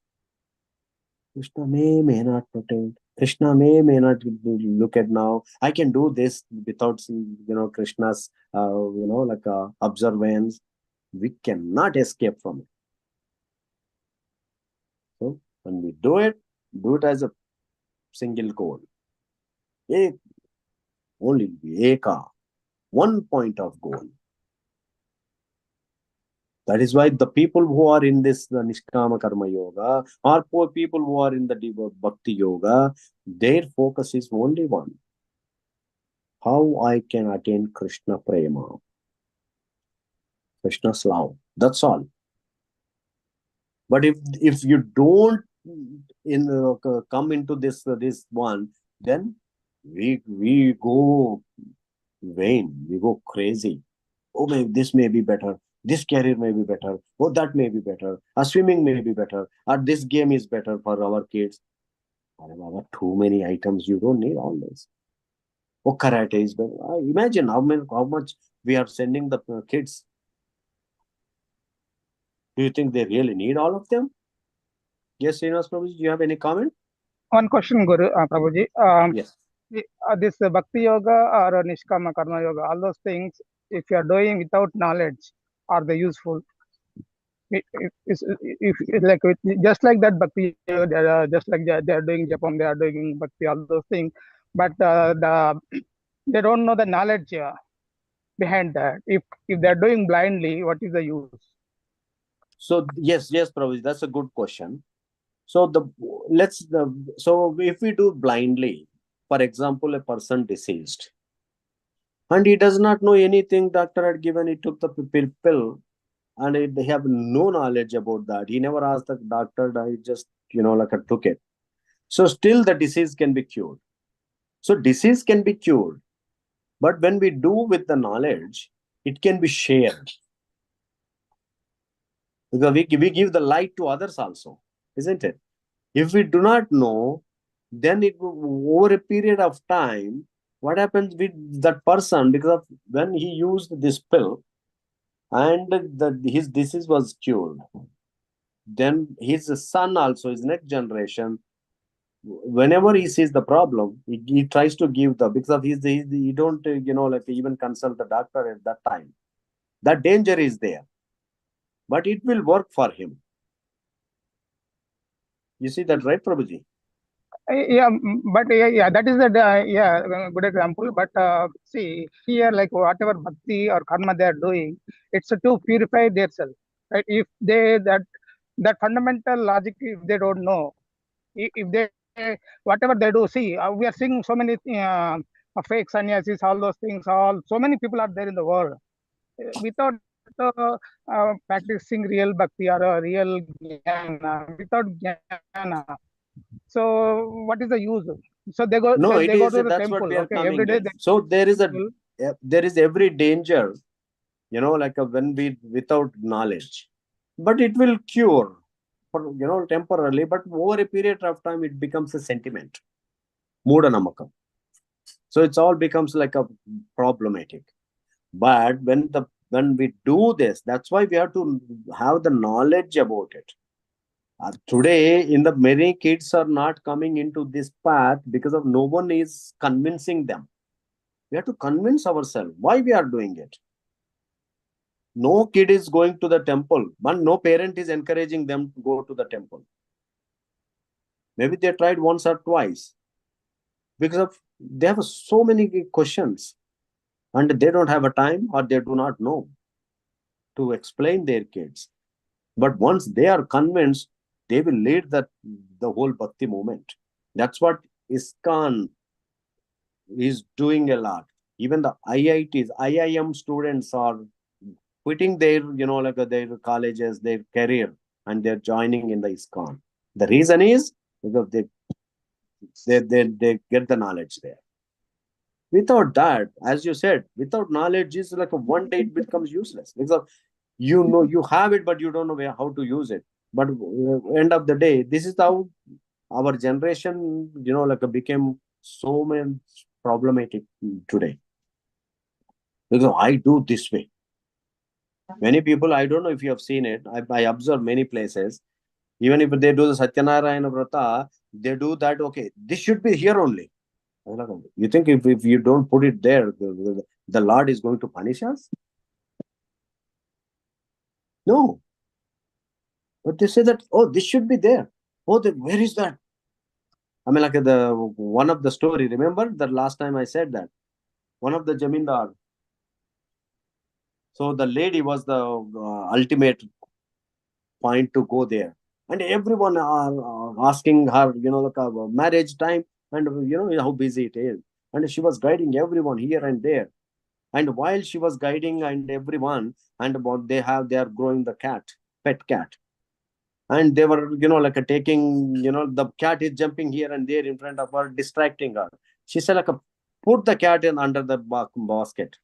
Krishna may not protect. Krishna may not look at now. I can do this without, Krishna's, observance. We cannot escape from it. So when we do it as a single goal. Only Eka, one point of goal. That is why the people who are in this Nishkama Karma Yoga, or poor people who are in the Bhakti Yoga, their focus is only one. How I can attain Krishna Prema, Krishna's love. That's all. But if you don't come into this one, then we go vain, we go crazy. Oh, this may be better. This career may be better. Oh, that may be better. Swimming may be better. Or this game is better for our kids. Too many items. You don't need all this. Oh, karate is better. Imagine how much we are sending the kids. Do you think they really need all of them? Yes, Srinivas Prabhuji, do you have any comment? One question, Guru Prabhuji. Yes. This Bhakti Yoga or Nishkama Karma Yoga, all those things, if you are doing without knowledge, are they useful? If like just like that bhakti, just like they are doing japam, they are doing bhakti, all those things, but they don't know the knowledge behind that. If they are doing blindly, what is the use? So yes, Prabhuji, that's a good question. So so if we do blindly, for example, a person deceased, and he does not know anything, doctor had given, he took the pill, and they have no knowledge about that. He never asked the doctor, I just, like took it. So still the disease can be cured. So disease can be cured. But when we do with the knowledge, it can be shared. Because we give the light to others also, isn't it? If we do not know, then over a period of time, what happens with that person, because of when he used this pill and his disease was cured, then his son also, his next generation, whenever he sees the problem, he tries to give because of he don't like even consult the doctor at that time. That danger is there, but it will work for him. You see that, right, Prabhuji? Yeah, but yeah, that is the good example. But see here, like whatever bhakti or karma they are doing, it's to purify themselves. Right? If they that fundamental logic, if they don't know, if they whatever they do, see, we are seeing so many fake sannyasis, all those things. So many people are there in the world without practicing real bhakti or real jnana, without jnana. So what is the use? So they go No, they go to the that's what temple. we are Okay, every coming day in. they So there is temple. every danger, like when we without knowledge, but it will cure for temporarily, but over a period of time it becomes a sentiment, mooda namakam. So it's all becomes like a problematic. But when we do this, that's why we have to have the knowledge about it. Today, in the many kids are not coming into this path because of no one is convincing them. We have to convince ourselves why we are doing it. No kid is going to the temple, but no parent is encouraging them to go to the temple. Maybe they tried once or twice because of they have so many questions and they don't have a time or they do not know to explain their kids. But once they are convinced, they will lead the whole bhakti movement. That's what ISKCON is doing a lot. Even the IITs, IIM students are quitting their, like their colleges, their career, and they're joining in the ISKCON. The reason is because they get the knowledge there. Without that, as you said, without knowledge is like one day it becomes useless because you have it, but you don't know how to use it. But end of the day, this is how our generation, like became so many problematic today. Because I do this way. Many people, I don't know if you have seen it. I observe many places. Even if they do the Satyanarayana Vrata, they do that. Okay, this should be here only. You think if you don't put it there, the Lord is going to punish us? No. But they say that, oh, this should be there. Oh, where is that? I mean, like the one of the story. Remember the last time I said that one of the Jamindar. So the lady was the ultimate point to go there, and everyone are asking her, like a marriage time, and how busy it is, and she was guiding everyone here and there. And while she was guiding and everyone, and about they are growing the pet cat, and they were like taking, the cat is jumping here and there in front of her, distracting her. She said like put the cat in under the basket.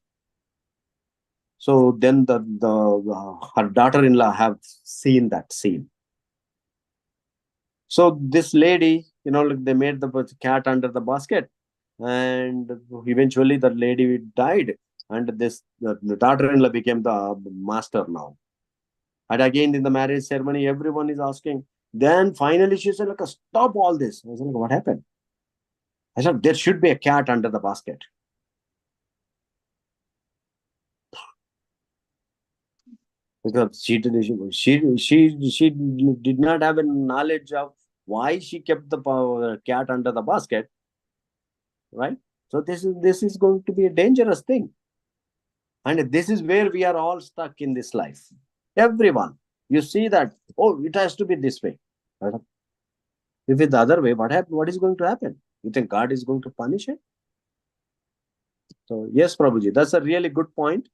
So then her daughter-in-law have seen that scene. So this lady, like they made the cat under the basket, and eventually the lady died, and the daughter-in-law became the master now. And again in the marriage ceremony, everyone is asking. Then finally she said, like, stop all this. I said, like, what happened? I said, there should be a cat under the basket. Because she did not have a knowledge of why she kept the cat under the basket, right? So this is going to be a dangerous thing, and this is where we are all stuck in this life. Everyone, you see that, oh, it has to be this way. If it's the other way, what is going to happen? You think God is going to punish it? So yes, Prabhuji, that's a really good point.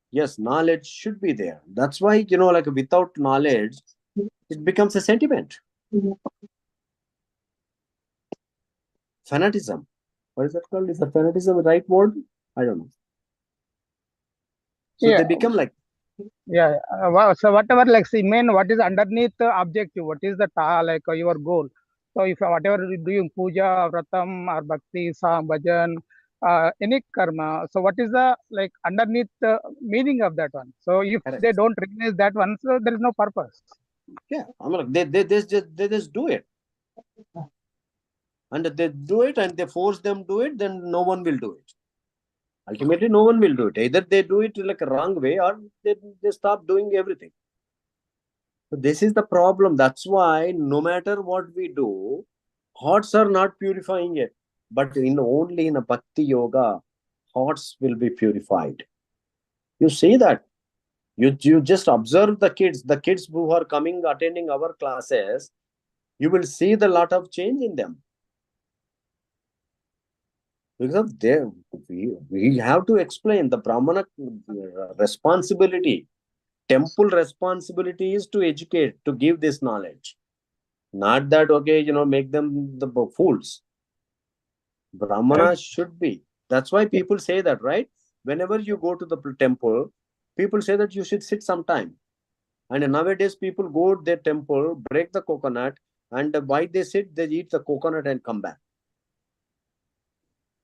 Yes, knowledge should be there. That's why, like without knowledge, it becomes a sentiment. Fanatism. What is that called? Is the fanatism the right word? I don't know. So Yeah. they become like, Yeah. So whatever, like, see, main, what is underneath the objective? What is the your goal? So if whatever you're doing puja, vratam, or bhakti, sam, bhajan, any karma. So what is the like underneath the meaning of that one? So if correct. they don't recognize that one, so there is no purpose. Yeah, I mean, like they just do it, and they do it, and they force them to do it. Then no one will do it. Ultimately, no one will do it. Either they do it like a wrong way, or they stop doing everything. So this is the problem. That's why no matter what we do, hearts are not purifying it. But only in a bhakti yoga, hearts will be purified. You see that. You just observe the kids who are coming attending our classes. You will see the lot of change in them, because we have to explain the Brahmana responsibility. Temple responsibility is to educate, to give this knowledge. Not that, okay, make them the fools. Brahmana should be. That's why people say that, right? Whenever you go to the temple, people say that you should sit sometime. And nowadays, people go to their temple, break the coconut, and why they sit, they eat the coconut and come back.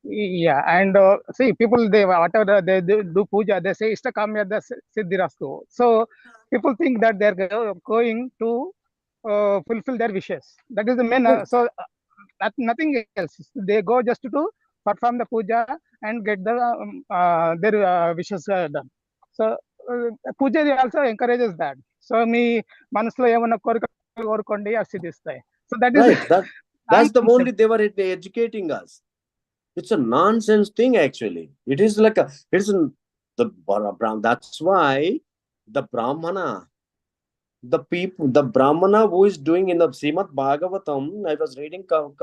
Yeah, and see, people, they whatever they do puja, they say Istakamya the Siddhirastu. So people think that they're going to fulfill their wishes. That is the main. So nothing else. They go just to perform the puja and get the their wishes done. So puja also encourages that. So me మనసులో ఏమన్నా కోరికలు కోరుకోండి అవి సిద్ధిస్తాయి. So that is Right. That's the concept. only they were educating us. It's a nonsense thing, actually. It is like that's why the Brahmana, the Brahmana who is doing in the Srimad Bhagavatam, I was reading couple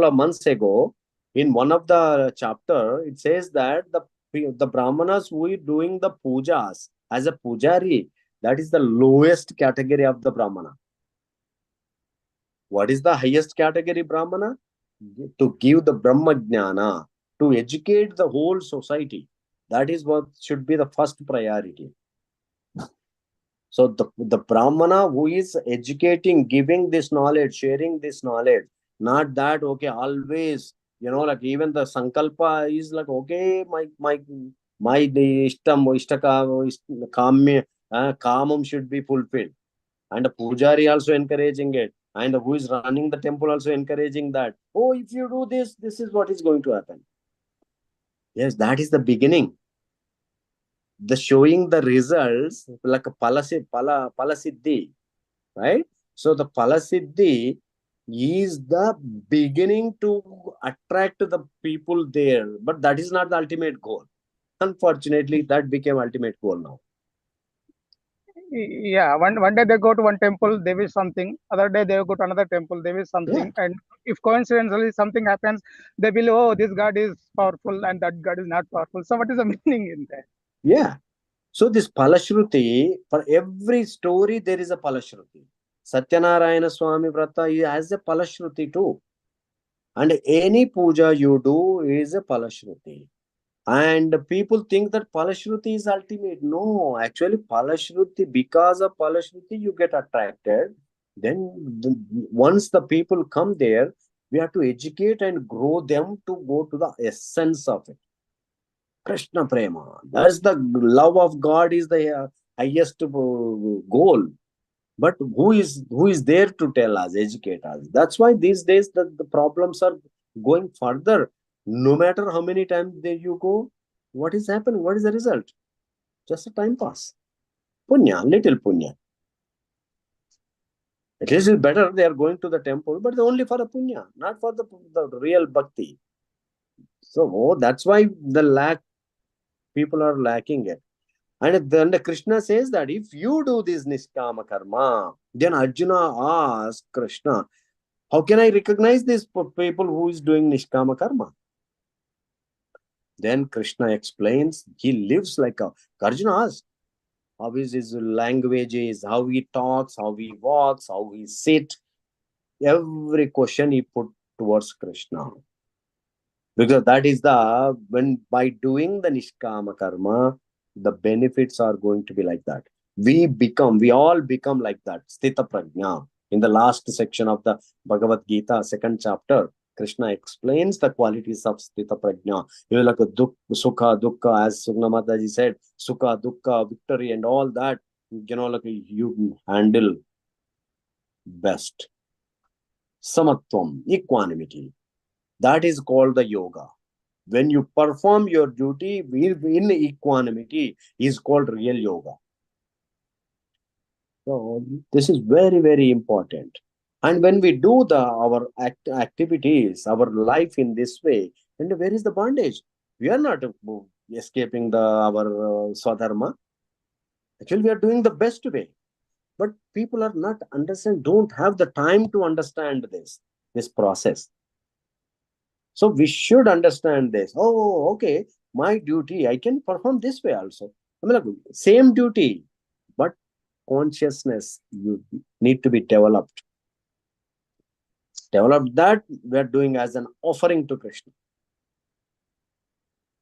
of months ago, in one of the chapter, it says that the Brahmanas who is doing the pujas as a pujari, that is the lowest category of the Brahmana. What is the highest category Brahmana? To give the Brahma Jnana, to educate the whole society. That is what should be the first priority. So the Brahmana who is educating, giving this knowledge, sharing this knowledge, not that, okay, always, like even the Sankalpa is like, okay, my kamam should be fulfilled. And the pujari also encouraging it. And who is running the temple also encouraging that. Oh, if you do this, this is what is going to happen. Yes, that is the beginning. The showing the results like a palasiddhi, right? So the palasiddhi is the beginning to attract the people there. But that is not the ultimate goal. Unfortunately, that became ultimate goal now. Yeah, one day they go to one temple, they wish something. Other day they go to another temple, they wish something. Yeah. And if coincidentally something happens, they will, oh, this god is powerful and that god is not powerful. So what is the meaning in that? Yeah. So this Palashruti, for every story there is a Palashruti. Satyanarayana Swami Vrata has a Palashruti too. And any puja you do is a Palashruti. And people think that Palashruti is ultimate. No, actually Palashruti, because of Palashruti you get attracted. Then once the people come there, we have to educate and grow them to go to the essence of it. Krishna Prema. That's the love of God is the highest goal. But who is there to tell us, educate us? That's why these days the problems are going further. No matter how many times there you go, what is happening? What is the result? Just a time pass. Punya, little punya. At least it's better they are going to the temple, but only for a punya, not for the real bhakti. So that's why people are lacking it. And then Krishna says that if you do this niskama karma, then Arjuna asks Krishna, how can I recognize these people who is doing niskama karma? Then Krishna explains, he lives like a, Arjuna asks, how is his language is, how he talks, how he walks, how he sits. Every question he put towards Krishna. Because that is when by doing the Nishkama Karma, the benefits are going to be like that. We all become like that. Sthita Prajna. In the last section of the Bhagavad Gita, second chapter, Krishna explains the qualities of Sthita Prajna. You know, like a Sukha, Dukkha, as Sugna Mataji said, Sukha, Dukkha, victory, and all that, you know, like you handle best. Samatvam, equanimity. That is called the yoga. When you perform your duty in equanimity is called real yoga. So this is very, very important. And when we do our activities, our life in this way, and where is the bondage? We are not escaping our swadharma. Actually, we are doing the best way. But people are not don't have the time to understand this process. So we should understand this. Oh, okay, my duty, I can perform this way also. I mean, like, same duty, but consciousness you need to be developed. That we are doing as an offering to Krishna.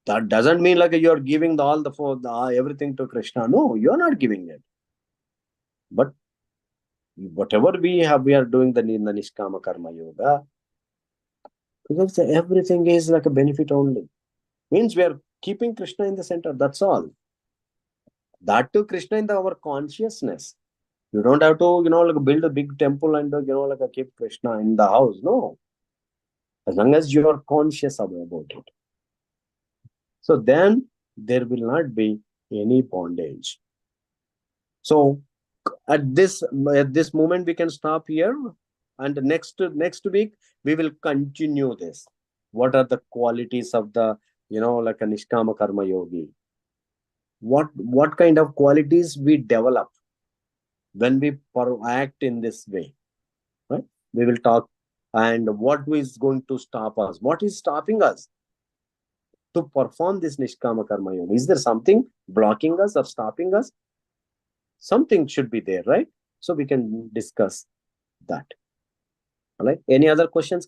That doesn't mean like you're giving everything to Krishna. No, you're not giving it. But whatever we are doing the Nishkama Karma Yoga, because everything is like a benefit only. Means we are keeping Krishna in the center. That's all. That too, Krishna in our consciousness. You don't have to, like build a big temple and, like keep Krishna in the house. No. As long as you are conscious about it. So then there will not be any bondage. So at this moment, we can stop here. And next week, we will continue this. What are the qualities of the, like a Nishkama Karma Yogi? What kind of qualities we develop when we act in this way, right? We will talk, and what is going to stop us? What is stopping us to perform this Nishkama Karma Yoga? Is there something blocking us or stopping us? Something should be there, right? So we can discuss that. All right. Any other questions?